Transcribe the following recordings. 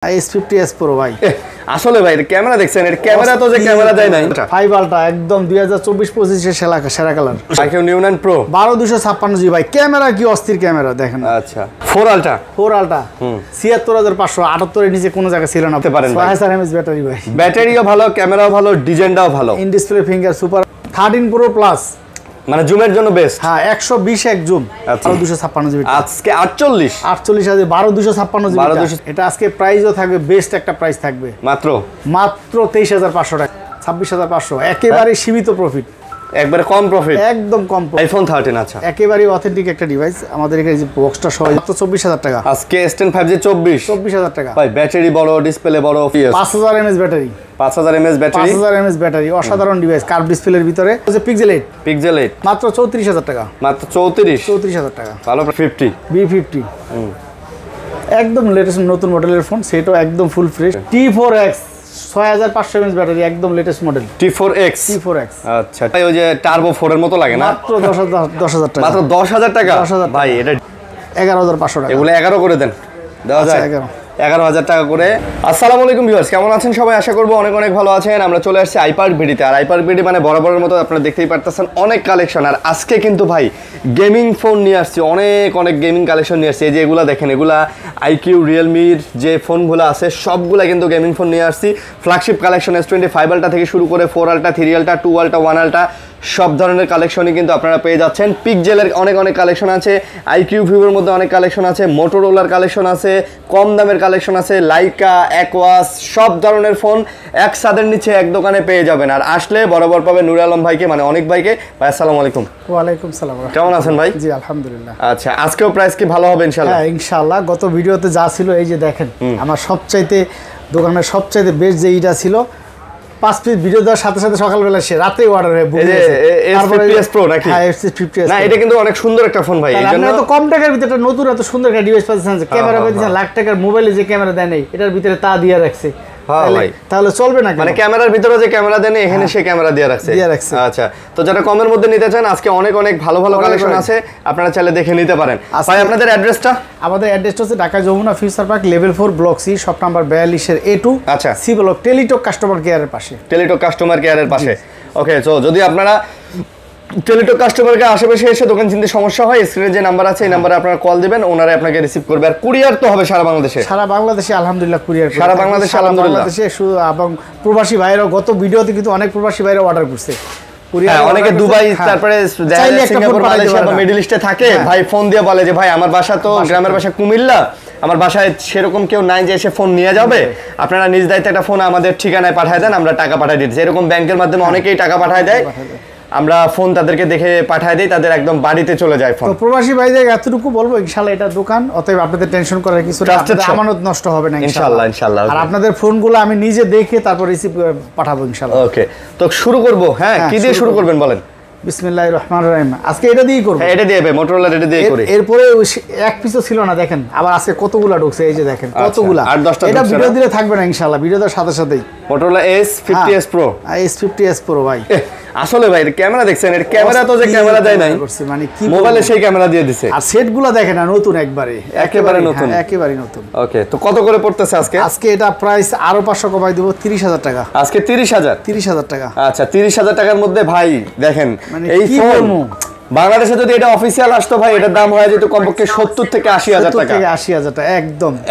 S50s Pro ভাই আসলে ভাই ক্যামেরা দেখছেন এর ক্যামেরা তো যে ক্যামেরা দেয় নাই 5 আলট্রা একদম 2024-25 এর সেরা colour iQOO Neo9 Pro 12256 GB ভাই ক্যামেরা কি অস্থির ক্যামেরা দেখেন আচ্ছা 4 আলট্রা 76500 78 এর নিচে কোনো জায়গা ছিল না 6000 mAh ব্যাটারি ভাই ব্যাটারিও ভালো ক্যামেরাও ভালো ডিজাইনটাও ভালো in display finger super 13 Pro plus মানে জুমের জন্য বেস্ট হ্যাঁ 120 এক জুম 256 জিবি আজকে 48 আছে 12256 জিবি এটা আজকে প্রাইসও থাকবে বেস্ট একটা প্রাইস থাকবে মাত্র 23500 টাকা 26500 একেবারে সীমিত প্রফিট একবারে কম প্রফিট একদম কম আইফোন 13 আচ্ছা একেবারে অথেন্টিক একটা ডিভাইস আমাদের এখানে যে বক্সটা সহ মাত্র 24000 টাকা আজকে S10 5G 24000 টাকা ভাই ব্যাটারি বড় ডিসপ্লে বড় 5000 mAh ব্যাটারি 5000 mAh ব্যাটারি অসাধারণ ডিভাইস কার্ভ ডিসপ্লের ভিতরে যে পিক্সেল 8 মাত্র 34000 টাকা মাত্র 34000 টাকা ভালো 50 B50 একদম লেটেস্ট নতুন মডেলের ফোন সেটাও একদম full fresh T4X 6500 mAh battery একদম লেটেস্ট মডেল T4X আচ্ছা তাই ওই যে টার্বো 4 এর মতো লাগে না মাত্র 10000 টাকা মাত্র 10000 টাকা ভাই এটা 11500 টাকা এগুলো 11 করে দেন দেওয়া যায় 11000 টাকা করে আসসালামু আলাইকুম ভিউয়ার্স কেমন আছেন সবাই আশা করব অনেক অনেক ভালো আছেন আমরা চলে আসছি আইপার্ক ভিডিতে আর আইপার্ক ভিডি মানে বরাবরের মতো আপনারা দেখতেই পারতেছেন অনেক কালেকশন আর আজকে কিন্তু ভাই গেমিং ফোন নিয়ে আসছি অনেক গেমিং কালেকশন নিয়ে আসছি এই যে এগুলা দেখেন এগুলা iQOO Realme-র যে ফোনগুলো আছে সবগুলা কিন্তু গেমিং ফোন নিয়ে আসছি ফ্ল্যাগশিপ কালেকশন S25 আলট্রা থেকে শুরু করে 4 আলট্রা 3 আলট্রা 2 আলট্রা 1 আলট্রা সব ধরনের কালেকশনই কিন্তু আপনারা পেয়ে যাচ্ছেন পিক্সেলের অনেক কালেকশন আছে iQOO Vivo-র মধ্যে অনেক কালেকশন আছে মোটোরোলার কালেকশন আছে কম দামের কালেকশন আছে লাইকা অ্যাকোয়াস সব ধরনের ফোন এক ছাদের নিচে এক দোকানে পেয়ে যাবেন আর আসলে বরাবর পাবে নূর আলম ভাইকে মানে অনেক ভাইকে ভাই আসসালামু আলাইকুম ওয়া আলাইকুম সালাম কেমন আছেন ভাই জি আলহামদুলিল্লাহ আচ্ছা আজকেও প্রাইস কি ভালো হবে ইনশাআল্লাহ হ্যাঁ ইনশাআল্লাহ গত ভিডিওতে যা ছিল এই যে দেখেন আমার সবচাইতে দোকানের সবচাইতে বেস্ট যে এইটা ছিল 5 পিস ভিডিও দেওয়ার সাথে সাথে সকালবেলা সে রাতেই অর্ডার হয়ে বুক হয়েছে S50s Pro নাকি হ্যাঁ S50s না এটা কিন্তু অনেক সুন্দর একটা ফোন ভাই এইজন্য তো কম টাকার ভিতরে একটা নতুন এত সুন্দর একটা ডিভাইস পাচ্ছেন ক্যামেরা পাচ্ছেন লাখ টাকার মোবাইলে যে ক্যামেরা দেয় নাই এটার ভিতরে তা দিয়ে রাখছে তাহলে চলবে না মানে ক্যামেরার ভিতরে যে ক্যামেরা দেন এখানে সেই ক্যামেরা দিয়ে রাখছে আচ্ছা তো যারা কমের মধ্যে নিতে চান আজকে অনেক ভালো কালেকশন আছে আপনারা চাইলে দেখে নিতে পারেন ভাই আপনাদের অ্যাড্রেসটা আমাদের অ্যাড্রেসটা হচ্ছে Dhaka Jamuna future park level 4 block C shop number 42 এর A2 আচ্ছা সি ব্লক টেলিটক কাস্টমার কেয়ারের পাশে ওকে তো যদি আপনারা টেলিটক কাস্টমারকে আশেপাশে এসে দোকান চিনতে সমস্যা হয় স্ক্রিনে যে নাম্বার আছে এই নাম্বারে আপনারা কল দিবেন ওনারা আপনাকে রিসিভ করবে আর কুরিয়ার তো হবে সারা বাংলাদেশে আলহামদুলিল্লাহ কুরিয়ার সারা বাংলাদেশে আলহামদুলিল্লাহ শুধু এবং প্রবাসী ভাইরাও গত ভিডিওতে কিন্তু অনেক প্রবাসী ভাইরা অর্ডার করছে কুরিয়ার অনেকে দুবাই তারপরে সিঙ্গাপুর মালয়েশিয়া বা মিডল ইস্টে থাকে ভাই ফোন দিয়ে বলে যে ভাই আমার বাসা তো গ্রামের বাসা কুমিল্লা আমার বাসায় সেরকম কেউ নাই যে এসে ফোন নিয়ে যাবে আপনারা নিজ দায়িত্বে একটা ফোন আমাদের ঠিকানায় পাঠিয়ে দেন আমরা টাকা পাঠিয়ে দিচ্ছি এরকম ব্যাংকের মাধ্যমে অনেকেই টাকা পাঠিয়ে দেয় আমরা ফোন তাদেরকে দেখে পাঠিয়ে দেই তাদের একদম বাড়িতে চলে যায় ফোন তো প্রবাসী ভাইদের এতটুকু বলবো ইনশাআল্লাহ এটা দোকান অতএব আপনাদের টেনশন করার কিছু না আপনাদের আমানত নষ্ট হবে না ইনশাআল্লাহ আর আপনাদের ফোনগুলো আমি নিজে দেখে তারপর রিসিভ পাঠাবো ইনশাআল্লাহ ওকে তো শুরু করব হ্যাঁ কি দিয়ে শুরু করবেন বলেন বিসমিল্লাহির রহমানির রহিম আজকে এটা দিয়েই করব এটা দিয়ে মোটরোলা এটা দিয়ে করি এরপরে এক পিসও ছিল না দেখেন আবার আজকে কতগুলা ঢুকছে এই যে দেখেন কতগুলা 8-10টা এটা ভিডিও দিলে থাকবে না ইনশাআল্লাহ ভিডিওর সাথেই Motorola S50s Pro S50s Pro ভাই আসলে ভাই ক্যামেরা দেখছেন এর ক্যামেরা তো যে ক্যামেরা দেয় নাই মানে কি মোবাইলে সেই ক্যামেরা দিয়ে দিছে আর সেটগুলো দেখেন না নতুন একেবারে নতুন ওকে তো কত করে পড়তেছে আজকে এটা প্রাইস আরো 500 কমাই দেব 30000 টাকা আজকে 30000 টাকা আচ্ছা 30000 টাকার মধ্যে ভাই দেখেন এই ফোন বাংলাদেশে যদি এটা অফিশিয়াল আসতো ভাই এটার দাম হয়ে যেত কমপক্ষে 70 থেকে 80000 টাকা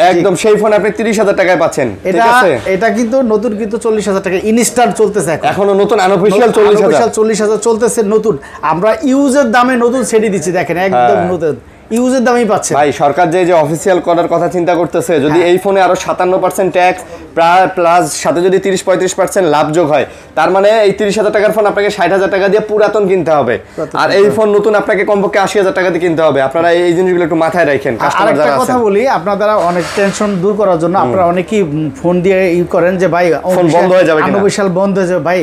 একদম সেই ফোন আপনি 30000 টাকায় পাচ্ছেন ঠিক আছে এটা কিন্তু নতুন কিন্তু 40000 টাকা ইনস্ট্যান্ট চলতেছে এখনো নতুন আনঅফিশিয়াল 40000 চলতেছে নতুন আমরা ইউজের দামে নতুন সেটি দিচ্ছি দেখেন একদম নতুন ইউজের দামই পাচ্ছে ভাই সরকার যে অফিশিয়াল করার কথা চিন্তা করতেছে যদি এই ফোনে আরো 57% ট্যাক্স প্লাস সাথে যদি 30-35% লাভ যোগ হয় তার মানে এই 30000 টাকার ফোন আপনাকে 60000 টাকা দিয়ে পুরাতন কিনতে হবে আর এই ফোন নতুন আপনাকে কমপক্ষে 80000 টাকা দিয়ে কিনতে হবে আপনারা এই জিনিসগুলো একটু মাথায় রাখেন কাস্টমার যারা আছেন কথা বলি আপনারা অনেক টেনশন দূর করার জন্য আপনারা অনেকেই ফোন দিয়ে করেন যে ভাই ফোন বন্ধ হয়ে যাবে আনঅফিশিয়াল বন্ধ হয়ে যাবে ভাই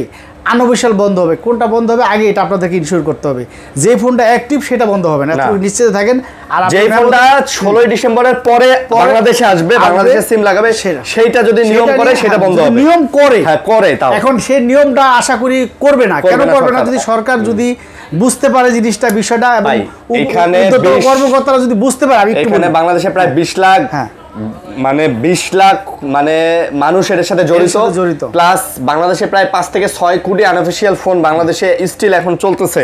আনঅফিশিয়াল বন্ধ হবে কোনটা বন্ধ হবে আগে এটা আপনাদেরকে ইনশিওর করতে হবে যে ফোনটা অ্যাক্টিভ সেটা বন্ধ হবে না আপনি নিশ্চিত থাকেন আর যে ফোনটা 16 ডিসেম্বরের পরে বাংলাদেশে আসবে বাংলাদেশে সিম লাগাবে সেইটা যদি নিয়ম করে সেটা বন্ধ হবে নিয়ম করে হ্যাঁ করে তাও এখন সেই নিয়মটা আশা করি করবে না কেন করবে না যদি সরকার যদি বুঝতে পারে জিনিসটা বিষয়টা এবং এখানে কর্মকর্তারা যদি বুঝতে পারে আমি এখানে বাংলাদেশে প্রায় 20 লাখ মানে 20 লাখ মানে মানুষ এর সাথে জড়িত প্লাস বাংলাদেশে প্রায় 5 থেকে 6 কোটি আনঅফিশিয়াল ফোন বাংলাদেশে স্টিল এখন চলতেছে।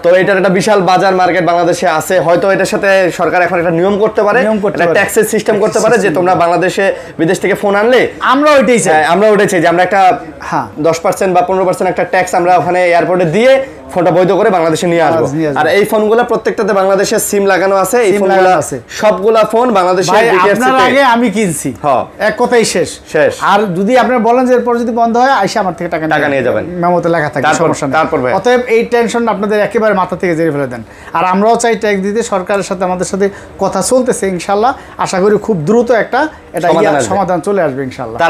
তো এটার একটা বিশাল বাজার মার্কেট বাংলাদেশে আছে। হয়তো এটার সাথে সরকার এখন একটা নিয়ম করতে পারে, একটা ট্যাক্সের সিস্টেম করতে পারে যে তোমরা বাংলাদেশে বিদেশ থেকে ফোন আনলে আমরা ওইটাই চাই যে আমরা একটা 10% বা 15% একটা ট্যাক্স আমরা ওখানে এয়ারপোর্টে দিয়ে ফোনটা বৈধ করে বাংলাদেশে নিয়ে আসবো। আর এই ফোনগুলো প্রত্যেকটাতে বাংলাদেশের সিম লাগানো আছে। এই ফোনগুলো সবগুলা ফোন বাংলাদেশে আপনার আগে আমি কিনছি, এক কথাই শেষ। আর যদি আপনারা বলেন যে এরপর যদি বন্ধ হয় আইসা আমার থেকে টাকা নিয়ে যাবেন, মেমোতে লেখা থাকে, সমস্যা নেই। অতএব এই টেনশন আপনাদের একেবারে মাথা থেকে জেরে ফেলে দেন। আর আমরাও চাই ট্যাক্স দিতে, সরকারের সাথে আমাদের সাথে কথা চলতেছে, ইনশাআল্লাহ আশা করি খুব দ্রুত একটা সমাধান চলে আসবে ইনশাআল্লাহ।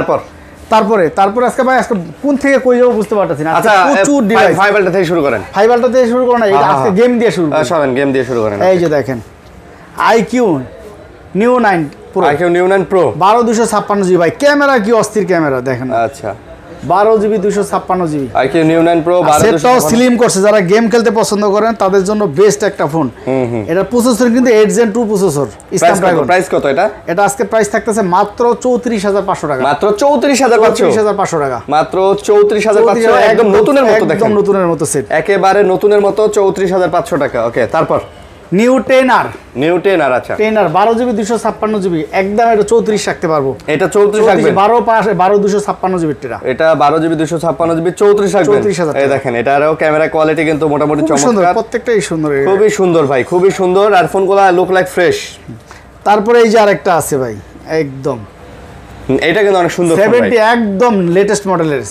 তারপরে আজকে ভাই আজকে কোন থেকে কই যাবো বুঝতে পারতেছি না। আচ্ছা প্রচুর ডিভাইস, ফাইবারটা থেকে শুরু করেন। ফাইবারটা থেকে শুরু করুন না, এটা আজকে গেম দিয়ে শুরু করুন। সবাই গেম দিয়ে শুরু করেন। এই যে দেখেন IQ Neo 9 Pro, IQ Neo 9 Pro 12256 GB ভাই, ক্যামেরা কি অস্থির ক্যামেরা দেখেন। আচ্ছা 12 GB 256 GB IQ Neo 9 Pro 12 slim করছে, যারা গেম খেলতে পছন্দ করেন তাদের জন্য বেস্ট একটা ফোন। এটা প্রসেসর কিন্তু 8 Gen 2 প্রসেসর। প্রাইস কত এটা? এটা আজকে প্রাইস থাকতেছে মাত্র 34500 টাকা। মাত্র 34500 টাকা, মাত্র 34500। একদম নতুনের মতো দেখেন, একদম নতুনের মতো সেট, একেবারে নতুনের মতো 34500 টাকা। ওকে তারপর নিউ 10R আচ্ছা 10R 12 জিবি 256 জিবি, একদম এটা 34 রাখতে পারবো। এটা 34 রাখবে, 12 256 জিবি এটা 12 জিবি 256 জিবি 34 রাখবে। এই দেখেন এটারও ক্যামেরা কোয়ালিটি কিন্তু মোটামুটি চমৎকার, প্রত্যেকটাই সুন্দর, খুবই সুন্দর ভাই, খুবই সুন্দর। আর ফোনগুলো লুক লাইক ফ্রেশ। তারপরে এই যে আরেকটা আছে ভাই, একদম এটা কিন্তু অনেক সুন্দর 70 একদম লেটেস্ট মডেলের।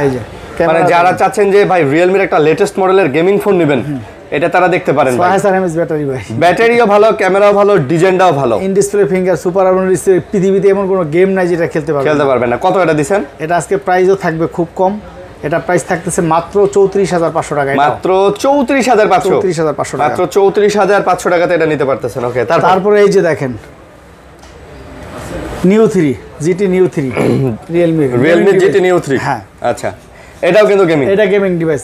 এই যে মানে যারা চাচ্ছেন যে ভাই Realme এর একটা লেটেস্ট মডেলের গেমিং ফোন নেবেন, এটা তারা দেখতে পারেন ভাই। 6000 mAh ব্যাটারি ভাই, ব্যাটারিও ভালো, ক্যামেরাও ভালো, ডিজাইনটাও ভালো। In display finger super AMOLED display, পৃথিবীতে এমন কোনো গেম নাই যেটা খেলতে পারবেন না। কত এটা দিবেন? এটা আজকে প্রাইসও থাকবে খুব কম, এটা প্রাইস থাকতেছে মাত্র 34500 টাকা। মাত্র 34500 টাকা, মাত্র 34500 টাকাতে এটা নিতে পারতেছেন। ওকে তারপরে এই যে দেখেন Neo 3 GT Neo 3 Realme GT Neo 3। হ্যাঁ আচ্ছা এটাও কিন্তু গেমিং, এটা গেমিং ডিভাইস।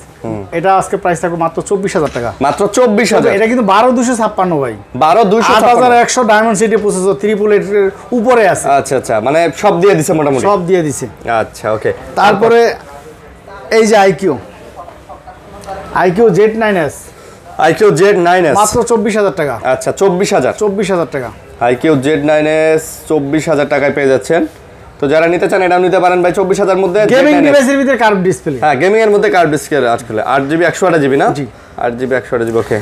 এটা আজকে প্রাইস থাকবে মাত্র 24000 টাকা। মাত্র 24000। এটা কিন্তু 12256 ভাই, 12256 ডায়মন্ড সিটি প্রসেসর 888 এর উপরে আছে। আচ্ছা মানে সব দিয়ে দিছে, মোটামুটি সব দিয়ে দিছে। আচ্ছা ওকে তারপরে এই যে IQ Z9s মাত্র 24000 টাকা। আচ্ছা 24000 টাকা IQ Z9s 24000 টাকায় পেয়ে যাচ্ছেন। তো যারা নিতে চান এটাও নিতে পারেন ভাই 24000 এর মধ্যে। গেমিং ডিভাইসের ভিতরে কার্ভ ডিসপ্লে, হ্যাঁ গেমিং এর মধ্যে কার্ভ ডিসপ্লে আজকাল 8GB 128GB না? জি 8GB 128GB। ওকে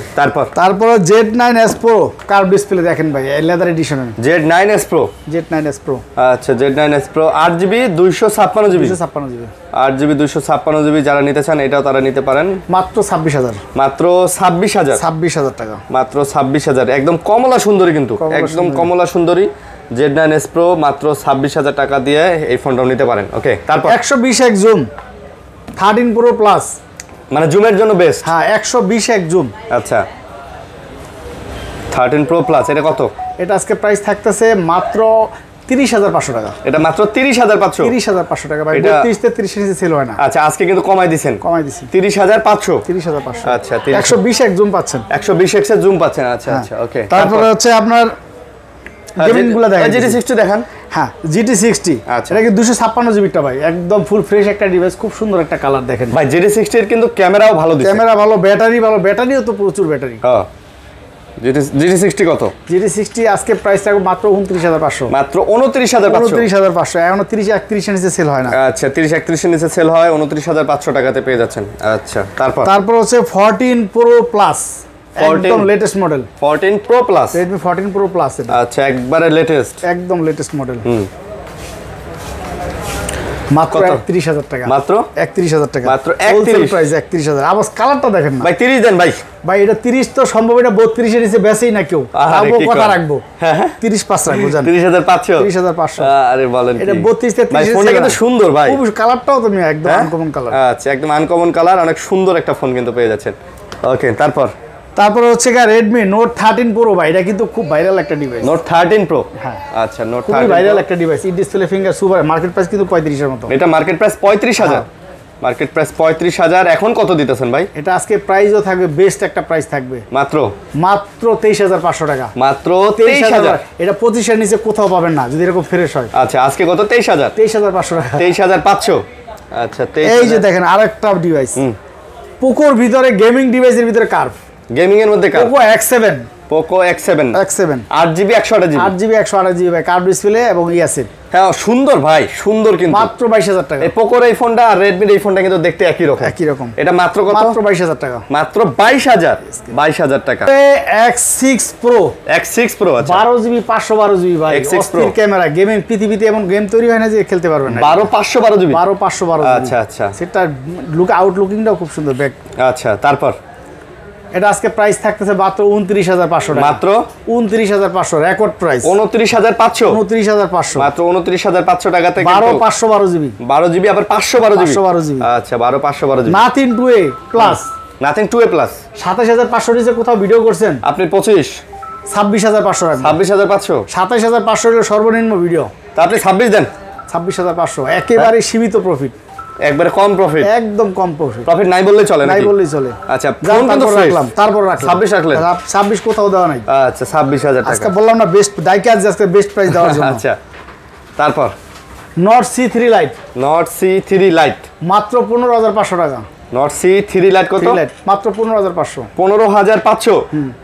তারপর Z9s Pro কার্ভ ডিসপ্লে দেখেন ভাই, লেদার এডিশন। Z9s Pro আচ্ছা Z9s Pro 8GB 256GB 8GB 256GB। যারা নিতে চান এটাও তারা নিতে পারেন মাত্র 26000 মাত্র 26000 টাকা, মাত্র 26000। একদম কমলা সুন্দরী, কিন্তু একদম কমলা সুন্দরী Z9s Pro মাত্র 26000 টাকা দিয়ে এই ফোনটাও নিতে পারেন। ওকে তারপর 120x জুম 13 Pro প্লাস, মানে জুমের জন্য বেস্ট। হ্যাঁ 120x জুম। আচ্ছা 13 Pro প্লাস এটা কত? এটা আজকে প্রাইস থাকতেছে মাত্র 30500 টাকা। এটা মাত্র 30500 টাকা ভাই, 32 তে 30 নিচে সেল হয় না। আচ্ছা আজকে কিন্তু কমাই দিবেন 30500। আচ্ছা 120x জুম পাচ্ছেন, 120x এর জুম পাচ্ছেন। আচ্ছা ওকে তারপরে হচ্ছে আপনার গেমিংগুলো দেখেন, GT60 দেখান। হ্যাঁ GT60 এটা কি 256GB টা ভাই, একদম ফুল ফ্রেশ একটা ডিভাইস, খুব সুন্দর একটা কালার দেখেন ভাই। GT60 এর কিন্তু ক্যামেরাও ভালো দিচ্ছে, ক্যামেরা ভালো, ব্যাটারি ভালো, ব্যাটারিও তো প্রচুর ব্যাটারি। হ্যাঁ GT60 কত? GT60 আজকে প্রাইস থাকবে মাত্র 29500, মাত্র 29500। এখনো 30-31 এর নিচে সেল হয় না। আচ্ছা 30-31 এর নিচে সেল হয়, 29500 টাকাতে পেয়ে যাচ্ছেন। আচ্ছা তারপর হচ্ছে 14 Pro Plus, একদম latest model 14 Pro Plus, Redmi 14 Pro Plus। আচ্ছা একবারে লেটেস্ট, একদম লেটেস্ট মডেল। মাত্র 31000 টাকা, মাত্র 31000 টাকা, মাত্র 31 প্রাইস 31000। আবার কালারটা দেখেন না ভাই, 30 দেন ভাই এটা 30 তো সম্ভব, এটা 32 এর নিচে বেচেই না কেউ, তাও কথা রাখবো। হ্যাঁ 35 রাখবো, জান 30500। আরে বলেন এটা 32 তে 30 ফোনটা কিন্তু সুন্দর ভাই, খুব কালারটাও তুমি একদম আনকমন কালার। আচ্ছা একদম আনকমন কালার, অনেক সুন্দর একটা ফোন কিন্তু পেয়ে যাচ্ছেন। ওকে তারপর হচ্ছে Redmi Note 13 Pro ভাই, এটা কিন্তু খুব ভাইরাল একটা ডিভাইস। Note 13 Pro, হ্যাঁ আচ্ছা Note 13 খুব ভাইরাল একটা device. In display finger super, market price কিন্তু 35 এর মতো। এটা মার্কেট প্রাইস 35000। মার্কেট প্রাইস 35,000, এখন কত দিতেছেন ভাই? এটা আজকে প্রাইসও থাকবে, বেস্ট একটা প্রাইস থাকবে, মাত্র 23,500 টাকা, মাত্র 23,000। এটা 25 এর নিচে কোথাও পাবেন না যদি এরকম ফ্রেশ হয়। আচ্ছা, আজকে কত? 23,500 টাকা, 23,500। আচ্ছা, এই যে দেখেন আরেকটা ডিভাইস, পোকোর ভিতরে গেমিং ডিভাইসের ভিতরে কার্ভ, গেমিং এর মধ্যে curve, Poco X7, Poco X7 8GB 128GB 8GB 128GB ভাই, কার্ভ ডিসপ্লে এবং ইয়াসিন। হ্যাঁ, সুন্দর ভাই, সুন্দর, কিন্তু মাত্র 22,000 টাকা। এই পোকোর এই ফোনটা আর রেডমির এই ফোনটা কিন্তু দেখতে একই রকম, এটা মাত্র কত? মাত্র 22,000 টাকা, মাত্র 22,000 টাকা। X6 Pro, X6 Pro, আচ্ছা 12GB 512GB ভাই, X6 Pro ক্যামেরা, গেমিং, পৃথিবীতে এমন গেম তৈরি হয় না যে খেলতে পারবেন না। 512GB 512GB, আচ্ছা আচ্ছা, সেটা আউটলুকিংটাও খুব সুন্দর ব্যাক। আচ্ছা, তারপর এটা আজকে প্রাইস থাকতেছে মাত্র 29,500 টাকা, মাত্র 29,500, রেকর্ড প্রাইস 29,500, 29,500, মাত্র 29,500 টাকা থেকে 12/512GB, 12GB আবার 512GB, আচ্ছা 12/512GB। Nothing 2A plus, nothing 2A plus 27,500 নিচে কোথাও ভিডিও করছেন আপনি? 25, 26,500 টাকা, 26,500, 27,500 হলো সর্বনিম্ন ভিডিও, তা আপনি 26 দেন। 26,500 একেবারে সীমিত প্রফিট, একবারে কম প্রফিট, একদম কম প্রফিট, প্রফিট নাই বললেই চলে, নাই বললেই চলে। আচ্ছা, ফোন কিন্তু রাখলাম, তারপর রাখলাম 26 রাখলেন, 26 কোথাও দেওয়া নাই। আচ্ছা 26,000 টাকা, আজকে বললাম না বেস্ট দাইকে, আজকে বেস্ট প্রাইস দেওয়ার জন্য। আচ্ছা, তারপর not C3 light, not C3 light মাত্র 15,500 টাকা, নট C3 লাইট কত? মাত্র 15,500, 15,500,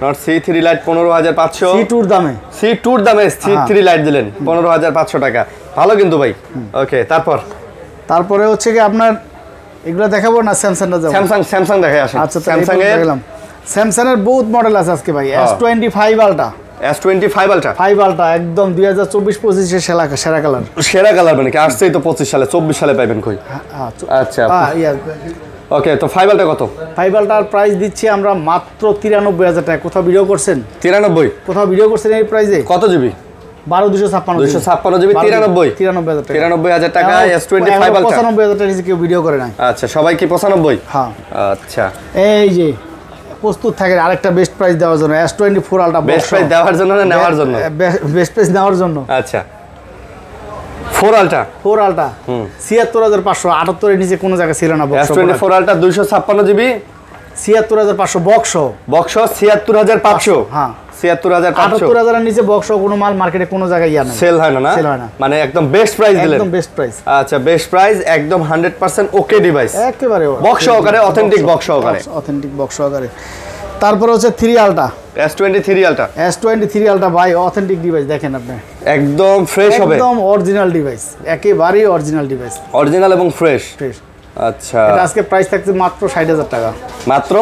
নট C3 লাইট 15,500, C2 দামে, C2 দামে C3 লাইট দিলেন 15,500 টাকা, ভালো কিন্তু ভাই। ওকে, তারপরে হচ্ছে কি আপনার এগুলো দেখাবো না, স্যামসাংটা যাবো, স্যামসাং দেখে আসেন। আচ্ছা, স্যামসাং এর দেখলাম, স্যামসাং এর বহুত মডেল আছে আজকে ভাই। S25 ultra, S25 ultra, 5 ultra একদম 2024-25 এর সেরা কালার, সেরা কালার, মানে কি আসছেই তো 25 সালে, 24 সালে পাবেন কই? আচ্ছা, ওকে, তো 5 আলট্রা কত? 5 আলট্রার প্রাইস দিচ্ছি আমরা মাত্র 93,000 টাকা। কোথাও ভিডিও করছেন? 93, কোথাও ভিডিও করছেন এই প্রাইসে? কত জিবি? 12,256 জিবি, 93,000 টাকা, S25 আলট্রা, 95,000 টাকা নিচে কেউ ভিডিও করে নাই। আচ্ছা, সবাই কি 95? হ্যাঁ, আচ্ছা, এই যে প্রস্তুত থাকেন আরেকটা বেস্ট প্রাইস দেওয়ার জন্য, S24 আলট্রা। বেস্ট প্রাইস দেওয়ার জন্য না নেওয়ার জন্য? বেস্ট প্রাইস নেওয়ার জন্য। আচ্ছা, 4 আলট্রা, 4 আলট্রা 76,500, 78 এর নিচে কোনো জায়গায় ছিল না। S24 আলট্রা 256 জিবি, 76,500 বক্স, 76,500, হ্যাঁ 76,500, 78,000 এর নিচে বক্স কোনো মাল মার্কেটে কোনো জায়গায় ইয়া নাই, সেল হয় না, সেল হয় না, মানে একদম বেস্ট প্রাইস দিলেন, একদম বেস্ট প্রাইস। আচ্ছা, বেস্ট প্রাইস একদম 100% ওকে ডিভাইস, একেবারে বক্স সহকারে, অথেন্টিক বক্স সহকারে, অথেন্টিক বক্স সহকারে। তারপরে হচ্ছে 3 ultra, S23 ultra, S23 ultra ভাই অথেন্টিক ডিভাইস, দেখেন আপনি একদম ফ্রেশ হবে, একদম অরিজিনাল ডিভাইস, একেবারেই অরিজিনাল ডিভাইস, অরিজিনাল এবং ফ্রেশ। ফ্রেশ। আচ্ছা, এটা আজকে প্রাইস থাকছে মাত্র 60,000 টাকা, মাত্র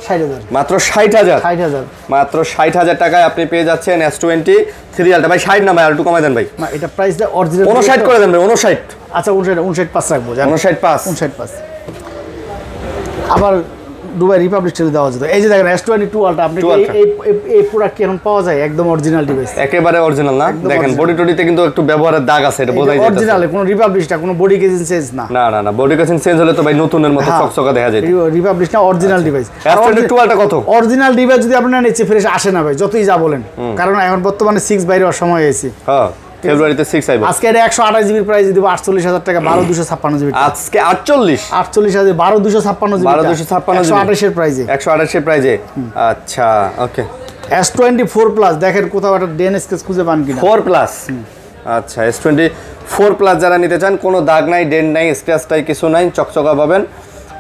60,000, মাত্র 60,000, 60,000, মাত্র 60,000 টাকায় আপনি পেয়ে যাচ্ছেন S23 আলট্রা। ভাই 60 না ভাই, আর একটু কমাই দেন ভাই, না এটা প্রাইসটা অরিজিনাল 59 করে দেন ভাই, 59। আচ্ছা 59.5 রাখবো, 59.5, 59.5। আবার দুবাই রিপাবলিক স্টিল দেওয়া যেত। এই যে দেখেন S22 আলট্রা, আপনি এই প্রোডাক্ট কি এখন পাওয়া যায়? একদম অরিজিনাল ডিভাইস, একেবারে অরিজিনাল না? দেখেন বডি টডিতে কিন্তু একটু ব্যবহারের দাগ আছে, এটা বোঝাই যাচ্ছে অরিজিনাল, কোনো রিপাবলিকটা কোনো বডি কেজিং চেঞ্জ না। না না না, বডি কেজিং চেঞ্জ হলে তো ভাই নতুনের মতো চকচকা দেখা যায়। রিপাবলিক না, অরিজিনাল ডিভাইস। S22 আলট্রা কত? অরিজিনাল ডিভাইস যদি আপনারা নিচে ফ্রেশ আসে না ভাই, যতই যা বলেন, কারণ এখন বর্তমানে 6 বাইরে হওয়ার সময় হয়েছে। হ্যাঁ, ফেব্রুয়ারিতে 6 আইবে। আজকে এটা 128 জিবির প্রাইস দিব 48,000 টাকা, 12,256 জিবি। আজকে 48,000, 12,256 জিবি, 12,256 128 এর প্রাইসে, 128 এর প্রাইসে। আচ্ছা, ওকে। S24 প্লাস, দেখেন কোথাও একটা ডেন স্কেচ খুঁজে পান কিনা। 4 প্লাস, আচ্ছা, S24 প্লাস যারা নিতে চান, কোনো দাগ নাই, ডেন্ট নাই, স্ক্র্যাচ নাই, কিছু নাই, চকচকা পাবেন,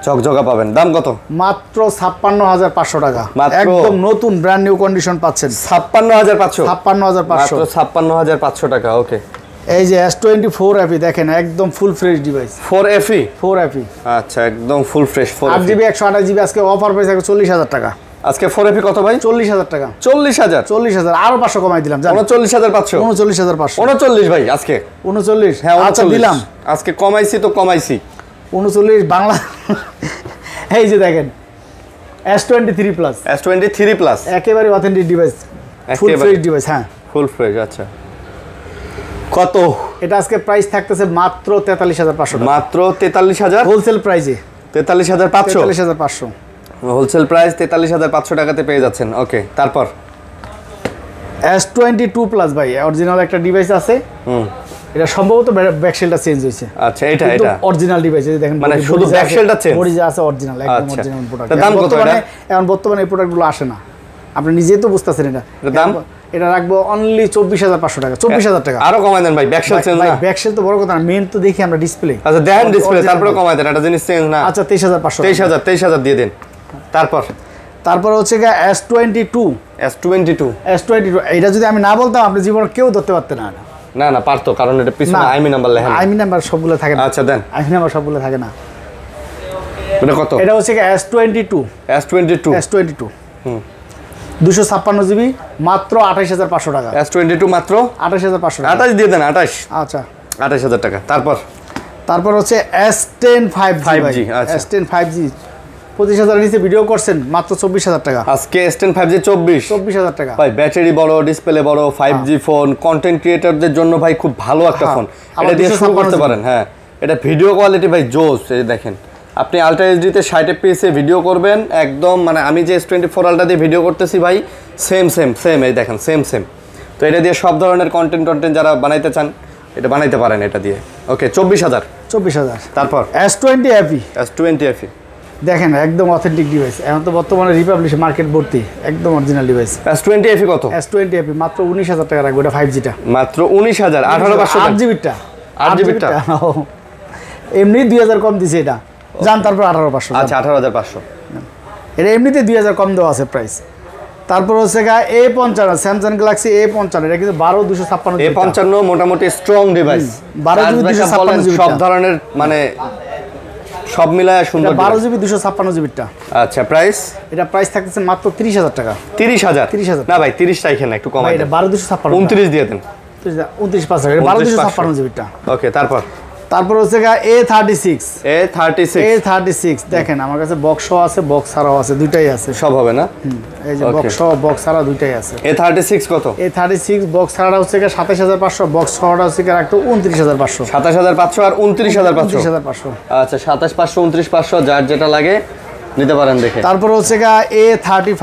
চকচকা পাবেন। দাম কত? মাত্র 56,500 টাকা, মাত্র একদম নতুন ব্র্যান্ড নিউ কন্ডিশন পাচ্ছেন। 56,500, 56,500, মাত্র 56,500 টাকা। ওকে, এই যে S24 FE দেখেন, একদম full fresh device. 4 FE, 4 FE, আচ্ছা, একদম ফুল ফ্রেশ। 4 8 জিবি 128 জিবি, আজকে অফার প্রাইস আছে 40,000 টাকা। আজকে 4 FE কত ভাই? 40,000 টাকা। 40,000, 40,000, আরো 500 কমাই দিলাম, জান 39,500, 39,500, 39 ভাই আজকে। 39, হ্যাঁ, আচ্ছা দিলাম। আজকে কমাইছি তো কমাইছি, 39 বাংলা। এই যে দেখেন S23 প্লাস, S23 প্লাস, একেবারে authentic device, full fresh device. হ্যাঁ, ফুল ফ্রেশ। আচ্ছা, কত? এটা আজকে প্রাইস থাকতেছে মাত্র 43,500 টাকা, মাত্র 43,000, হোলসেল প্রাইসে 43,500, 43,500, হোলসেল প্রাইস 43,500 টাকাতে পেয়ে যাচ্ছেন। ওকে, তারপর S22 প্লাস ভাই অরিজিনাল একটা ডিভাইস আছে, এটা সম্ভবত ব্যাকশেলটা চেঞ্জ হয়েছে। আচ্ছা, এটা অরিজিনাল ডিভাইস, এই দেখেন মানে শুধু ব্যাকশেলটা চেঞ্জ, বডি যা আছে অরিজিনাল, একদম অরিজিনাল প্রোডাক্ট। দাম কত এটা? এখন বর্তমানে এই প্রোডাক্টগুলো আসে না, আপনি নিজেই তো বুঝতেছেন। এটা দাম এটা রাখবো অনলি 24,500 টাকা। 24,000 টাকা। আরো কমাই দেন ভাই, ব্যাকশেল চেঞ্জ না। ব্যাকশেল তো বড় কথা না, মেইন তো দেখি আমরা ডিসপ্লে। আচ্ছা দেখেন ডিসপ্লে, তারপরে কমাই দেন, এটা জিনিস চেঞ্জ না। আচ্ছা 23,500। 23,000 দিয়ে দেন। তারপর হচ্ছে S22 এটা যদি আমি না বলতাম আপনি জীবনে কেউ ধরতে পারতেন না। না পারতো, কারণ এটা পিছনে আইমি নাম্বার লেখা। আইমি নাম্বার সবগুলো থাকে না। আচ্ছা দেন, আইমি নাম্বার সবগুলো থাকে না। এটা কত? এটা হচ্ছে S22 256 জিবি, মাত্র 28,500 টাকা। S22 মাত্র 28,500 টাকা। 28 দিয়ে দেন, 28। আচ্ছা 28,000 টাকা। তারপর হচ্ছে S10 5G। আচ্ছা S10 5G 25,000 নিচে ভিডিও করছেন, মাত্র 24,000 টাকা। আজকে S10 5G 24,000 টাকা। ভাই ব্যাটারি বড়, ডিসপ্লে বড়, 5G ফোন, কন্টেন্ট ক্রিয়েটরদের জন্য ভাই খুব ভালো একটা ফোন। এটা দিয়ে শুরু করতে পারেন। হ্যাঁ, এটা ভিডিও কোয়ালিটি ভাই জোস। এই দেখেন, আপনি আলট্রা এইচডিতে 60 fps এ ভিডিও করবেন একদম, মানে আমি যে S24 আলট্রা দিয়ে ভিডিও করতেছি ভাই সেম এই দেখেন সেম। তো এটা দিয়ে সব ধরনের কন্টেন্ট যারা বানাইতে চান এটা বানাইতে পারেন এটা দিয়ে। ওকে 24,000। তারপর S20 FE দেখেন, একদম অথেন্টিক ডিভাইস। এখন তো বর্তমানে রিপাবলিশ মার্কেট ভর্তি, একদম অরিজিনাল ডিভাইস। S20 FE কত? S20 FE মাত্র 19,000 টাকা রাখবো। এটা 5Gটা মাত্র 19,000। 18,500 8GBটা এমনি 2,000 কম দিছে এটা, জান। তারপর 18,500। আচ্ছা 18,500। এটা এমনিতে 2,000 কম দেওয়া আছে প্রাইস। তারপর হচ্ছে A55 স্যামসাং গ্যালাক্সি A55, এটা কিন্তু 12,256। A55 মোটামুটি স্ট্রং ডিভাইস, 12,256 সব ধরনের, মানে সব মিলায় সুন্দর। 12GB 256GBটা। আচ্ছা প্রাইস? এটা প্রাইস থাকতেছে মাত্র 30,000 টাকা। 30,000 না ভাই, 30 টাইখেন না, একটু কমাই দেন। এটা 12,256 29 দিয়ে দেন। 29,500 এটা 12,256GBটা। ওকে তারপর হচ্ছে A36 দেখেন, আমার কাছে বক্স আছে, বক্স ছাড়াও আছে, দুইটাই আছে। সব হবে না? এই যে বক্স সহ বক্স ছাড়া দুইটাই আছে। A36 কত? A36 বক্স ছাড়াটা হচ্ছে 27,500, বক্স ছাড়াটা হচ্ছে একটু 29,500। 27,500 আর 29,500। 29,500। আচ্ছা 27,500 29,500 যার যেটা লাগে নিতে পারেন দেখে। তারপর হচ্ছে A35।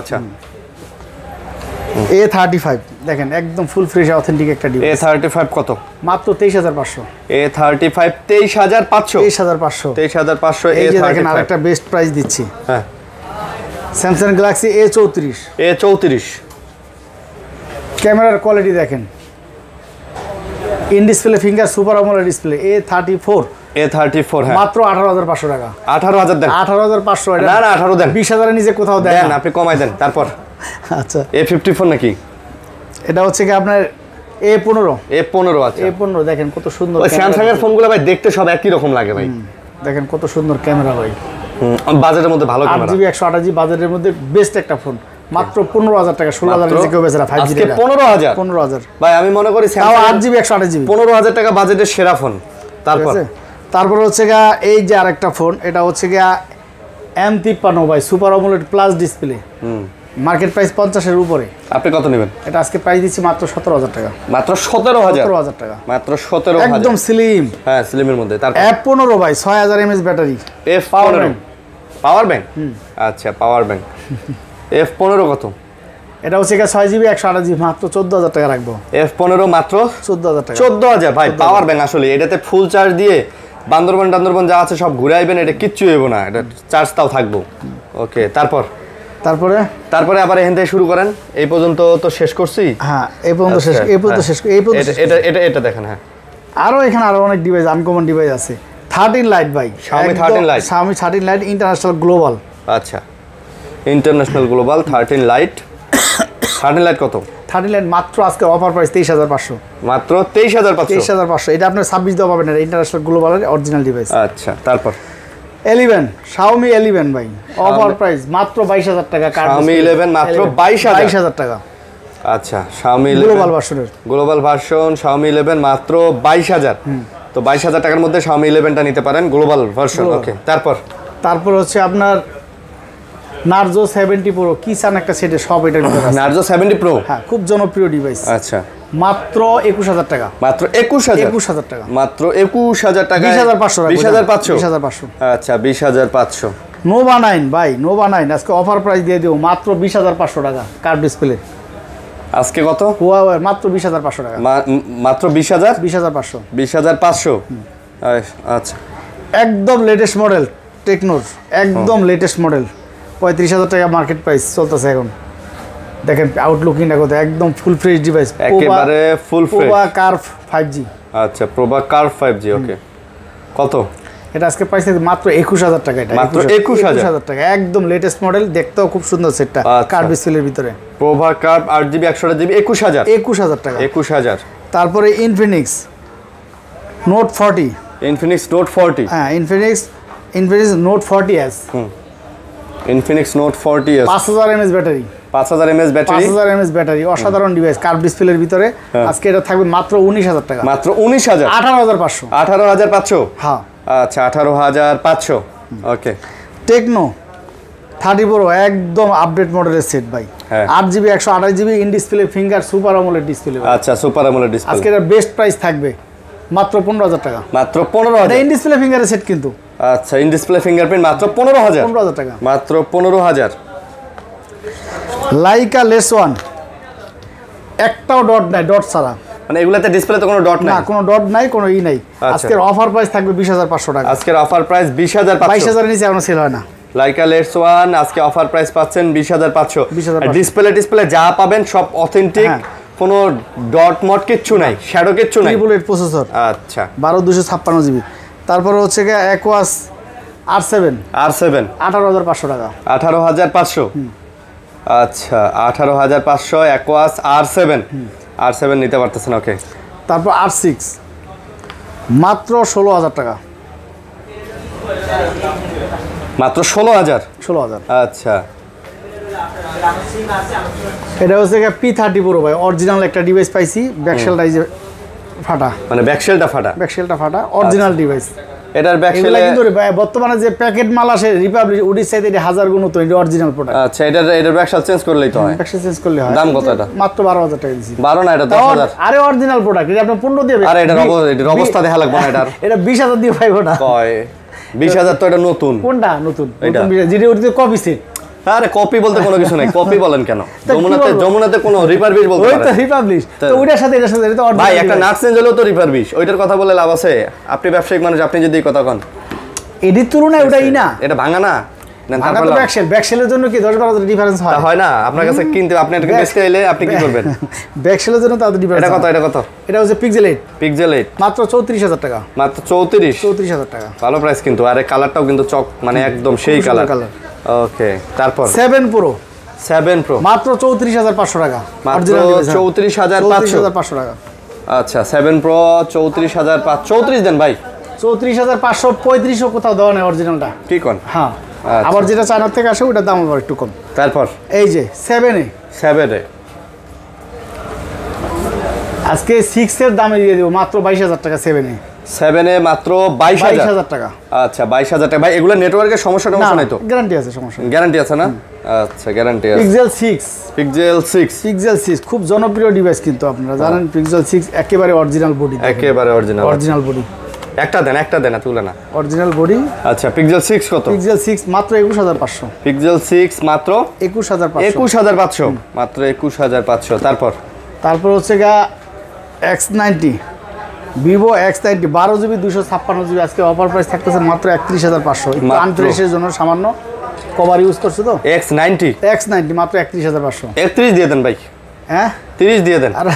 আচ্ছা A35 দেখেন, একদম ফুল ফ্রেশ অথেন্টিক একটা ডিভাইস। A35 কত? মাত্র 23,500। A35 23,500। এই যে দেখেন আরেকটা বেস্ট প্রাইস দিচ্ছি। হ্যাঁ, স্যামসাং গ্যালাক্সি A34। ক্যামেরার কোয়ালিটি দেখেন, in display finger super AMOLED display. A34 হ্যাঁ, মাত্র 18,500 টাকা। 18,000 দেন। 18,500 না 18 দেন। 20,000 এর নিচে কোথাও দেন না, আপনি কমাই দেন। তারপর আচ্ছা A54 নাকি? এটা হচ্ছে আপনার A15। আচ্ছা A15 দেখেন কত সুন্দর। ওই স্যামসাং এর ফোনগুলো ভাই দেখতে সব একই রকম লাগে ভাই। দেখেন কত সুন্দর ক্যামেরা ভাই, বাজেটের মধ্যে ভালো ক্যামেরা। 8GB 128GB বাজেটের মধ্যে বেস্ট একটা ফোন, মাত্র 15,000 টাকা। 16,000 নিচে কেউ বেচে না 5G। আজকে 15,000 ভাই, আমি মনে করি স্যামসাং 8GB 128GB 15,000 টাকা বাজেটের সেরা ফোন। তারপর হচ্ছে এই যে আরেকটা ফোন, এটা হচ্ছে M53 ভাই, super AMOLED plus display. Market price 50 এর উপরে। আপনি কত নেবেন? এটা আজকে প্রাইস দিচ্ছি মাত্র 17,000 টাকা। মাত্র 17,000 টাকা। মাত্র 17,000 একদম স্লিম। হ্যাঁ, স্লিমের মধ্যে। তারপর F15 ভাই, 6000 mAh ব্যাটারি। Power bank. আচ্ছা পাওয়ার ব্যাংক। F15 কত? এটা হচ্ছে 6GB 128GB মাত্র 14,000 টাকা রাখবো। F15 মাত্র 14,000 টাকা। 14,000 ভাই, পাওয়ার ব্যাংক। আসলে এটাতে ফুল চার্জ দিয়ে বান্দরবান যা আছে সব ঘুরে আইবেন, এটা কিচ্ছু হইব না, এটা চার্জ তাও থাকবো। ওকে তারপরে আবার এখান থেকে শুরু করেন। এই পর্যন্ত তো শেষ করছি। হ্যাঁ, এই পর্যন্ত শেষ। এটা দেখেন। হ্যাঁ, এখানে অনেক ডিভাইস, আনকমন ডিভাইস আছে। 13 লাইট ভাই, Xiaomi 13 লাইট ইন্টারন্যাশনাল গ্লোবাল। আচ্ছা, ইন্টারন্যাশনাল গ্লোবাল 13 লাইট। 13 লাইট কত? 13 লাইট মাত্র আজকে অফার প্রাইস 23,500। মাত্র 23,500। এটা আপনি 26 দেওয়া পাবেন না, ইন্টারন্যাশনাল গ্লোবালের অরিজিনাল ডিভাইস। আচ্ছা, তারপর Xiaomi 11 ভাই, অফার প্রাইস মাত্র 22,000 টাকা। Xiaomi 11 মাত্র 22,000 টাকা। আচ্ছা, Xiaomi 11 গ্লোবাল ভার্সন Xiaomi 11 মাত্র 22,000। তো 22,000 টাকার মধ্যে Xiaomi 11টা নিতে পারেন, গ্লোবাল ভার্সন। ওকে, তারপর হচ্ছে আপনার Narzo 70 Pro, কি চান একটা সেটে সব এটার ভিতরে আছে। Narzo 70 Pro, হ্যাঁ, খুব জনপ্রিয় ডিভাইস। আচ্ছা, মাত্র 21,000 টাকা। মাত্র 21,000 টাকা। মাত্র 21,000 টাকা। 20,500। আচ্ছা, 20,500। Nova 9 ভাই, Nova 9 আজকে অফার প্রাইস দিয়ে দেব মাত্র 20,500 টাকা। কার্ভ ডিসপ্লে আজকে কত? মাত্র 20,500 টাকা। মাত্র 20,000? 20,500। 20,500। আচ্ছা, একদম লেটেস্ট মডেল টেকনোর, একদম লেটেস্ট মডেল, 35,000 টাকা মার্কেট প্রাইস চলতেছে এখন। দেখেন আউটলুকিংটা কত, একদম ফুল ফ্রেশ ডিভাইস, একেবারে ফুল ফ্রেশ। প্রোভা curve 5G। আচ্ছা, প্রোভা কার্ভ 5G। ওকে, কত এটা? আজকে প্রাইস মাত্র 21,000 টাকা। এটা মাত্র 21,000 টাকা, একদম লেটেস্ট মডেল, দেখতেও খুব সুন্দর সেটটা, কার্ভ ডিসপ্লের ভিতরে। প্রোভা কার্ভ 8GB 128GB 21,000 টাকা। 21,000। তারপরে ইনফিনিক্স নোট 40। Infinix note 40। হ্যাঁ, Infinix note 40s। Infinix note 40s 5000 mAh battery. 5000 mAh battery. 5000 mAh battery, অসাধারণ ডিভাইস, কার্ভ ডিসপ্লের ভিতরে। আজকে এটা থাকবে মাত্র 19,000 টাকা। মাত্র 19,000? 18,500। 18,500? হ্যাঁ। আচ্ছা, 18,500। ওকে। টেকনো 30 প্রো, একদম আপডেট মডেলের সেট ভাই। 8GB 128GB in display finger super AMOLED display. আচ্ছা, সুপার আমোলেড ডিসপ্লে। আজকে এটা বেস্ট প্রাইস থাকবে মাত্র 15,000 টাকা। মাত্র 15,000? এটা ইন ডিসপ্লে ফিঙ্গারের সেট কিন্তু। আচ্ছা, ইন ডিসপ্লে ফিঙ্গারপ্রিন্ট মাত্র 15,000? 15,000 টাকা মাত্র 15,000। লাইকা লেস ওয়ান, একটাও ডট নাই, ডট ছাড়া। মানে এগুলাতে ডিসপ্লেতে কোনো ডট নাই? না, কোনো ডট নাই, কোনো ই নাই। আজকের অফার প্রাইস থাকবে 20,500 টাকা। আজকের অফার প্রাইস 20,500। 22,000 এর নিচে এখনো সেল হয় না। লাইকা লেটস ওয়ান আজকে অফার প্রাইস পাচ্ছেন 20,500। 20,500। ডিসপ্লে যা পাবেন সব অথেন্টিক, কোনো ডট মট কিচ্ছু নাই, শ্যাডো কিচ্ছু নাই। Triple 8 processor. আচ্ছা, 12/256GB। তারপরে হচ্ছে গিয়ে অ্যাকোয়াস R7। 18,500 টাকা। 18,500। আচ্ছা, 18,500 অ্যাকোয়াস R7 নিতে পারতেছেন। ওকে। তারপর R6 মাত্র 16,000 টাকা। মাত্র 16,000? 16,000। আচ্ছা, এটা হচ্ছে P30 প্রো ভাই, অরিজিনাল একটা ডিভাইস পাইছি, ব্যাকশেলটা এই যে ফাটা, মানে ব্যাকশেলটা ফাটা, অরিজিনাল ডিভাইস। এটার ব্যাকশেলে কিন্তু বর্তমানে যে প্যাকেট মাল আসে রিপাবলিক ওডির সাইতে এটা 1000 গুণ তো, এটা অরিজিনাল প্রোডাক্ট। আচ্ছা, এটার ব্যাকশেল চেঞ্জ করলেই তো হয়? ব্যাকশেল চেঞ্জ করলে হয়। দাম কত এটা? মাত্র 12,000 টাকা দিছি। 12 না, এটা 10,000। আরে অরিজিনাল প্রোডাক্ট, এটা আপনি 15 দিবেন। আরে এটার অবস্থা দেখা লাগবে না এটার? এটা 20,000 দিয়ে পাইবো না। কয় 20,000 তো এটা নতুন। কোনটা নতুন? যেটা ওইটা কপি সেট। আরে কপি বলতে কোনো কিছু নাই, কপি বলেন কেন? যমুনাতে কোনো রিপাবলিশ বলতে পারে? ওই তো রিপাবলিশ, তো ওইটার সাথে এটার সাথে এটা ভাই একটা নাট চেঞ্জ হলো তো রিপাবলিশ, ওইটার কথা বলে লাভ আছে? আপনি ব্যবসায়িক মানুষ, আপনি যদি কথা কন এডির তুলনায় ওটাই না, এটা ভাঙা না। ব্যাকশেলের জন্য কি 10-12 ডিফারেন্স হয় না? আপনার কাছে কিনতে, আপনি এটাকে বেচতে এলে আপনি কি করবেন? ব্যাকশেলের জন্য তাদের ডিফারেন্স। এটা কত? এটা হচ্ছে পিক্সেল 8 মাত্র 34,000 টাকা। মাত্র 34,000 টাকা, ভালো প্রাইস কিন্তু। আরে কালারটাও কিন্তু চক, মানে একদম সেই কালার। ওকে। তারপর 7 প্রো মাত্র 34,500 টাকা। মাত্র 34,500 টাকা। আচ্ছা, 7 প্রো 34,500। 34 দেন ভাই। 34,500, 3500 কোথাও দেওয়া নেই অরিজিনালটা। ঠিক কোন? হ্যাঁ, আবার যেটা চায়নার থেকে আসে ওটার দাম আবার একটু কম। তারপর এই যে 7 আজকে 6 এর দামে দিয়ে দেব মাত্র 22,000 টাকা। 7 এ মাত্র 22,000 টাকা। আচ্ছা, 22,000 টাকা। ভাই এগুলো নেটওয়ার্কের সমস্যা নাই তো? গ্যারান্টি আছে, সমস্যা নেই। গ্যারান্টি আছে না? আচ্ছা, গ্যারান্টি আছে। পিক্সেল 6 খুব জনপ্রিয় ডিভাইস কিন্তু আপনারা জানেন। পিক্সেল 6 একেবারে অরিজিনাল বডি, একেবারে অরিজিনাল বডি। একটা দেন তুলে না। Original body. আচ্ছা, পিক্সেল 6 কত? পিক্সেল 6 মাত্র 21,500। পিক্সেল 6 মাত্র 21,500। মাত্র 21,500। তারপর হচ্ছে গা X90, Vivo X90 12GB 256GB আজকে অফার প্রাইস থাকতেছে মাত্র 31,500। আনফ্রেশের জন্য সামান্য কভার ইউজ করছে তো। X90 মাত্র 31,500। 31 দিয়ে দেন ভাই। হ্যাঁ, 30 দিয়ে দেন। আর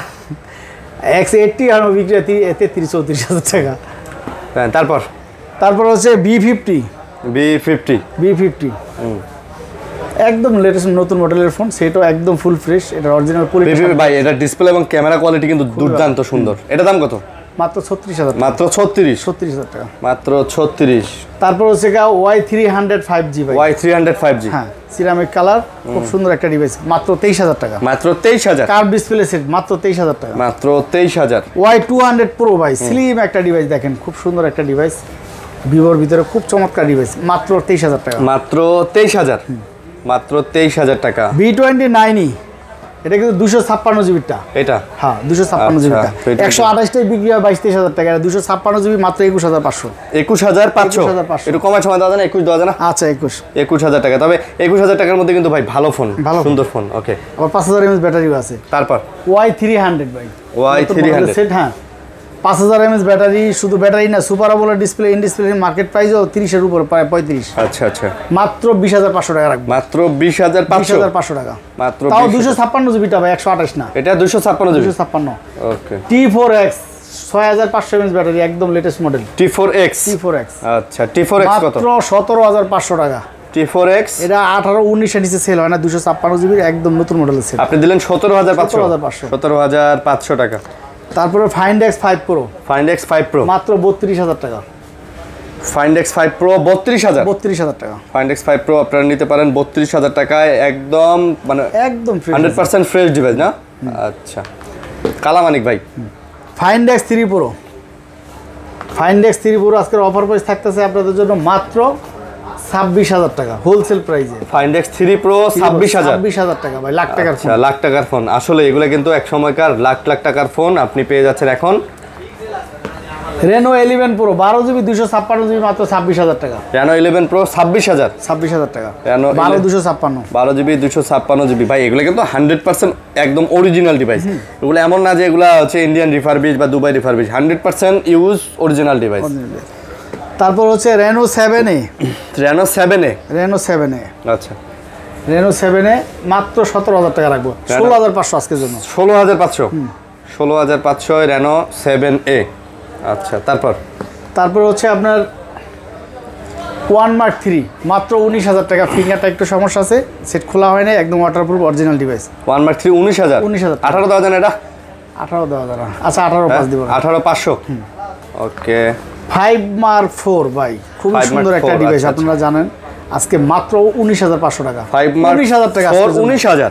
X80 আর বিক্রি 33-34,000 টাকা। তারপর হচ্ছে B50 একদম লেটেস্ট নতুন মডেলের ফোন, সেটাও একদম ফুল ফ্রেশ। এটা অরিজিনাল ভাই, এটা ডিসপ্লে এবং ক্যামেরা কোয়ালিটি কিন্তু দুর্দান্ত সুন্দর। এটা দাম কত? মাত্র 36,000। মাত্র 36,000 টাকা। মাত্র 36। তারপর হচ্ছে Y300 5G ভাই। Y300 5G, হ্যাঁ, সিরামিক কালার, খুব সুন্দর একটা ডিভাইস, মাত্র 23,000 টাকা। মাত্র 23,000। কার্ভ ডিসপ্লে সেট মাত্র 23,000 টাকা। মাত্র 23,000। Y200 Pro ভাই, স্লিম একটা ডিভাইস, দেখেন খুব সুন্দর একটা ডিভাইস, ভিভোর ভিতরে খুব চমৎকার ডিভাইস, মাত্র 23,000 টাকা। মাত্র 23,000 টাকা। B29 এটা কিন্তু 256 জিবিটা। এটা হ্যাঁ 256 জিবিটা। 128টাই বিক্রি হয় 22-23 হাজার টাকা। 256 জিবি মাত্র 21500। 21500 একটু কমায় সময় দেওয়া যায় না? 21 দেওয়া যায় না? আচ্ছা 21000 টাকা। তবে 21000 টাকার মধ্যে কিন্তু ভাই ভালো ফোন, সুন্দর ফোন। ওকে, আবার 5000 mAh ব্যাটারিও আছে। তারপর Y300 ভাই, Y300 সেট। হ্যাঁ 5000 mAh ব্যাটারি, শুধু ব্যাটারি না, super AMOLED display, in display market প্রাইসও 30 এর উপর, প্রায় 35। আচ্ছা মাত্র 20500 টাকা রাখবো। মাত্র 20500 টাকা মাত্র। তাও 256 জিবিটা ভাই, 128 না, এটা 256 জিবি। 256। ওকে, T4X 6500 mAh ব্যাটারি, একদম লেটেস্ট মডেল। T4X। আচ্ছা, T4X কত? মাত্র 17500 টাকা। T4X এটা 18-19 এর নিচে সেল হয় না, 256 জিবির একদম নতুন মডেলের সেল। আপনি দিলেন 17500। 17500 টাকা। তারপরে Find X5 Pro। Find X5 Pro মাত্র 32000 টাকা। Find X5 Pro 32000 টাকা। Find X5 Pro আপনারা নিতে পারেন 32000 টাকায়, একদম মানে একদম 100% ফ্রেশ ডিভাইস না? আচ্ছা, কালামানিক ভাই। Find X3 Pro। Find X3 Pro আজকের অফার প্রাইস থাকতেছে আপনাদের জন্য মাত্র 26000 টাকা, হোলসেল প্রাইসে। Find X3 Pro 26000 টাকা ভাই, লাখ টাকার ফোন। আচ্ছা, লাখ টাকার ফোন। আসলে এগুলো কিন্তু এক সময়কার লাখ টাকার ফোন আপনি পেয়ে যাচ্ছেন এখন। Reno 11 Pro 12 জিবি 256 জিবি মাত্র 26000 টাকা। Reno 11 Pro 26000 টাকা। Reno 12 256 12 জিবি 256 জিবি ভাই, এগুলো কিন্তু 100% একদম অরিজিনাল ডিভাইস। এগুলো এমন না যে এগুলো হচ্ছে ইন্ডিয়ান রিফারবিশ বা Dubai refurbish, 100% use original device. তারপর হচ্ছে Reno 7A। Reno 7A আচ্ছা, Reno 7A মাত্র 17000 টাকা রাখবো, 16500 আজকের জন্য। 16500 Reno 7A। আচ্ছা, তারপর হচ্ছে আপনার One Mark 3 মাত্র 19000 টাকা। ফিঙ্গারটা একটু সমস্যা আছে, সেট খোলা হয় না, একদম waterproof original device. One Mark 3 19000। 18 দেওয়া যায় না? এটা 18 দেওয়া যাবে। আচ্ছা 18,500 দিব। 18500। ওকে, 5 Mark 4 ভাই, খুব সুন্দর একটা ডিভাইস, আপনারা জানেন। আজকে মাত্র 19500 টাকা। 5 Mark 19000 টাকা।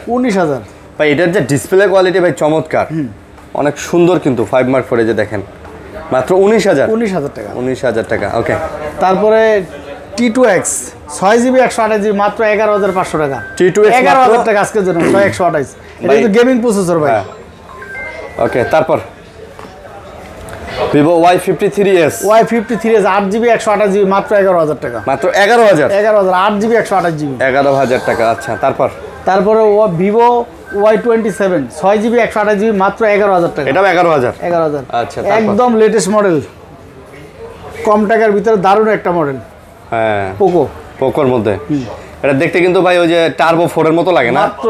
19000 ভাই, এটার যে ডিসপ্লে কোয়ালিটি ভাই চমৎকার, অনেক সুন্দর কিন্তু। 5 Mark 4 যে দেখেন, মাত্র 19000 টাকা। 19000 টাকা। ওকে, তারপরে T2X 6 জিবি 128 জিবি মাত্র 11500 টাকা। T2X 11000 টাকা আজকের জন্য, 128। এটা কিন্তু গেমিং প্রসেসর ভাই। ওকে, তারপর Vivo Y53s 8 জিবি 128 জিবি মাত্র 11000 টাকা। মাত্র 11000 8 জিবি 128 জিবি 11000 টাকা। আচ্ছা, তারপরে Vivo Y27 6 জিবি 128 জিবি মাত্র 11000 টাকা। এটাও 11000। আচ্ছা, একদম লেটেস্ট মডেল, কম টাকার ভিতরে দারুণ একটা মডেল। হ্যাঁ, পোকোর মধ্যে। এটা দেখতে কিন্তু ভাই ওই যে টার্বো 4 এর মতো লাগে না? মাত্র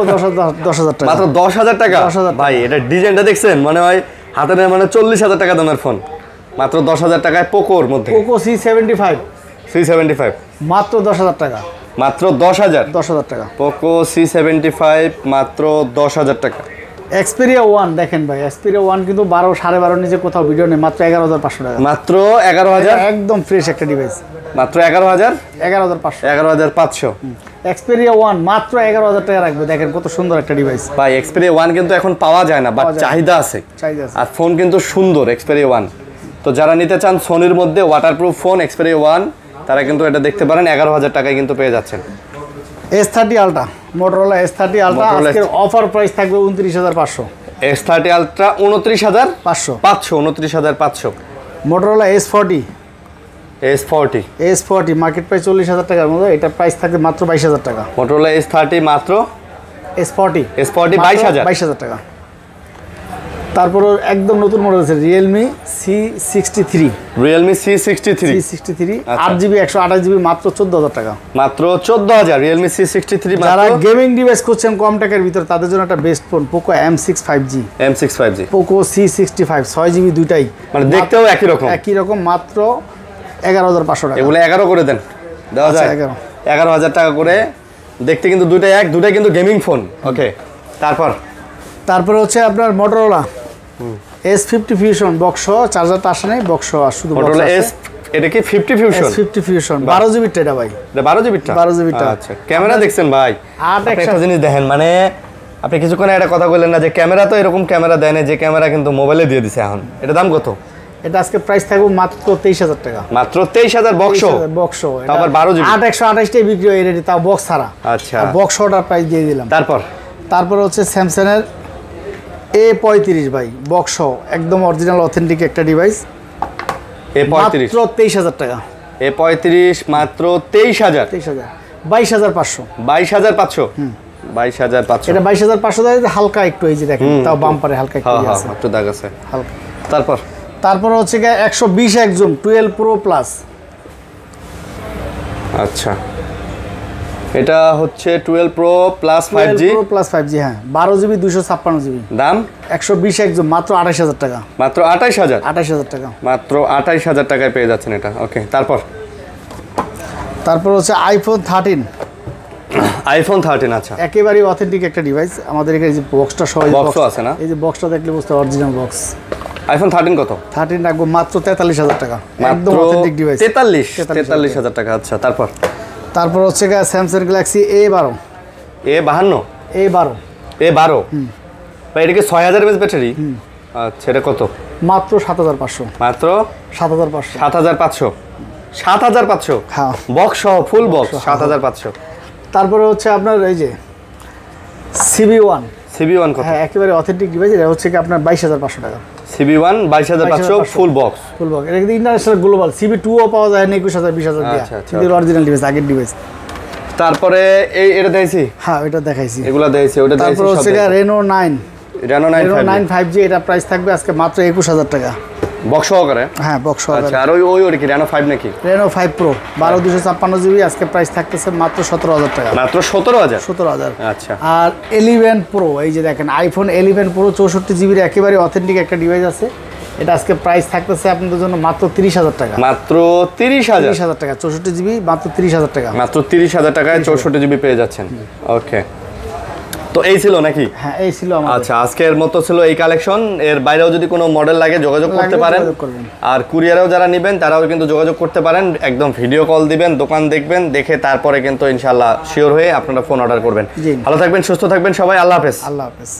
10000 টাকা। মাত্র 10000 টাকা ভাই। এটা ডিজাইনটা দেখছেন, মনে হয় হাতে মানে 40000 টাকা দামের ফোন, মাত্র 10000 টাকায় পোকোর মধ্যে। পোকো C75 মাত্র 10000 টাকা। মাত্র 10000 টাকা। পোকো C75 মাত্র 10000 টাকা। Xperia 1 দেখেন ভাই, Xperia 1 কিন্তু 12 12.5 নিচে কোথাও ভিডিও নেই, মাত্র 11500 টাকা। মাত্র 11000, একদম ফ্রেশ একটা ডিভাইস। মাত্র 11500 11500 Xperia 1 মাত্র 11000 টাকা রাখবে। দেখেন কত সুন্দর একটা ডিভাইস ভাই। Xperia 1 কিন্তু এখন পাওয়া যায় না, বাট চাহিদা আছে। আর ফোন কিন্তু সুন্দর Xperia 1। তো যারা নিতে চান সোনির মধ্যে ওয়াটারপ্রুফ ফোন Xperia 1, তারা কিন্তু এটা দেখতে পারেন, 11000 টাকায় কিন্তু পেয়ে যাচ্ছেন। S30 Ultra, Motorola S30 Ultra আজকের অফার প্রাইস থাকবে 29500। S30 Ultra 29500। Motorola S40 market price 40000 টাকার মতো, এটা প্রাইস থাকবে মাত্র 22000 টাকা। Motorola S30 মাত্র S40 22000 টাকা। তারপর একদম নতুন মডেল আছে Realme C63 8 জিবি 128 জিবি মাত্র 14000 টাকা। মাত্র 14000 Realme C63। যারা গেমিং ডিভাইস খুঁজছেন কম টাকার ভিতর, তাদের জন্য একটা best phone Poco M6 5G Poco C65 6 GB দুইটাই, মানে দেখতেও একই রকম, মাত্র 11500 টাকা। এগুলো 11 করে দেন, দেওয়া যায় 11000 টাকা করে। দেখতে কিন্তু দুইটাই কিন্তু গেমিং ফোন। ওকে, তারপর হচ্ছে আপনার Motorola S50 Fusion বক্স, চার্জারটা আসে নাই, বক্স আর শুধু Motorola S, এটা কি 50 Fusion 12 জিবি এটা ভাই। এটা 12 জিবিটা। আচ্ছা, ক্যামেরা দেখছেন ভাই? একটা জিনিস দেখেন, মানে আপনি কিছুক্ষণ একটা কথা বললেন না যে ক্যামেরা তো এরকম ক্যামেরা দেয় না, যে ক্যামেরা কিন্তু মোবাইলে দিয়ে দিছে এখন। এটা দাম কত? এটা আজকে প্রাইস থাকবে মাত্র 23000 টাকা। মাত্র 23000 বক্স। আবার 12 জিবি 8 128 টাই বিক্রি হয় রেডি, তাও বক্স ছাড়া। আচ্ছা, বক্স অর্ডার প্রাইস দিয়ে দিলাম। তারপরে হচ্ছে স্যামসাংয়ের A35 ভাই বক্স একদম অরিজিনাল অথেন্টিক একটা ডিভাইস। A35 মাত্র 23,000 টাকা। A35 মাত্র 23,000। 22,500। 22,500। 22,500। এটা 22,500 টাকা, হালকা একটু এই যে দেখেন, তাও বাম্পারে হালকা একটু আছে, একটু দাগ আছে হালকা। তারপর হচ্ছে 120 একজুম 12 প্রো প্লাস। আচ্ছা, এটা হচ্ছে 12 pro plus 5G। Pro plus 5G, হ্যাঁ 12 জিবি 256 জিবি। দাম 120 একজুম মাত্র 28,000 টাকা। মাত্র 28,000। 28,000 টাকা। মাত্র 28,000 টাকায় পেয়ে যাচ্ছেন এটা। ওকে, তারপর হচ্ছে আইফোন 13। আইফোন 13। আচ্ছা, একেবারে অথেন্টিক একটা ডিভাইস। আমাদের এখানে যে বক্সটা সহ বক্স আছে না, এই যে বক্সটা দেখলে বুঝতে অরিজিনাল বক্স। আইফোন 13 কত? 13 রাখবো মাত্র 43,000 টাকা। একদম অথেন্টিক ডিভাইস। 43,000 টাকা। আচ্ছা, তারপর হচ্ছে স্যামসাং গ্যালাক্সি A12। A12 ভাই, এটা কি 6000 mAh ব্যাটারি? আচ্ছা, এটা কত? মাত্র 7,500। মাত্র 7,500। 7,500। হ্যাঁ, বক্স সহ ফুল বক্স 7,500। তারপরে হচ্ছে আপনার এই যে CB1 কত? হ্যাঁ, একেবারে অথেন্টিক ডিভাইস। এটা হচ্ছে কি আপনার 22,500 টাকা। CB1 22,500 full box. এটা কিন্তু ইন্টারন্যাশনাল গ্লোবাল। CB2 ও পাওয়া যায় না 21,000 20,000 দিয়ে। কিন্তু অরিজিনাল ডিভাইস, আগের ডিভাইস। তারপরে এটা দেখাইছি। হ্যাঁ, এটা দেখাইছি। এগুলা দেখাইছি, ওটা দেখাইছি। তারপর হচ্ছে Reno 9 5G। এটা প্রাইস থাকবে আজকে মাত্র 21,000 টাকা বক্স সহকারে। হ্যাঁ, বক্স সহকারে। আচ্ছা, আর ওই কি Reno 5 নাকি? Reno 5 Pro 12 256 GB. আজকে প্রাইস থাকতেছে মাত্র 17,000 টাকা। মাত্র 17,000। 17,000। আচ্ছা, আর 11 Pro, এই যে দেখেন আইফোন 11 Pro 64 জিবির একেবারে অথেন্টিক একটা ডিভাইস আছে। এটা আজকে প্রাইস থাকতেছে আপনাদের জন্য মাত্র 30,000 টাকা। মাত্র 30,000 টাকা। 64 জিবি মাত্র 30,000 টাকা। মাত্র 30,000 টাকায় 64 জিবি পেয়ে যাচ্ছেন। ওকে, তো এই ছিল নাকি? হ্যাঁ, এই ছিল আমাদের। আচ্ছা, আজকের মতো ছিল এই কালেকশন। এর বাইরেও যদি কোনো মডেল লাগে যোগাযোগ করতে পারেন। আর কুরিয়ারেও যারা নেবেন তারাও কিন্তু যোগাযোগ করতে পারেন। একদম ভিডিও কল দিবেন, দোকান দেখবেন, দেখে তারপরে কিন্তু ইনশাআল্লাহ শিওর হয়ে আপনারা ফোন অর্ডার করবেন। ভালো থাকবেন, সুস্থ থাকবেন সবাই। আল্লাহ হাফেজ। আল্লাহ হাফেজ।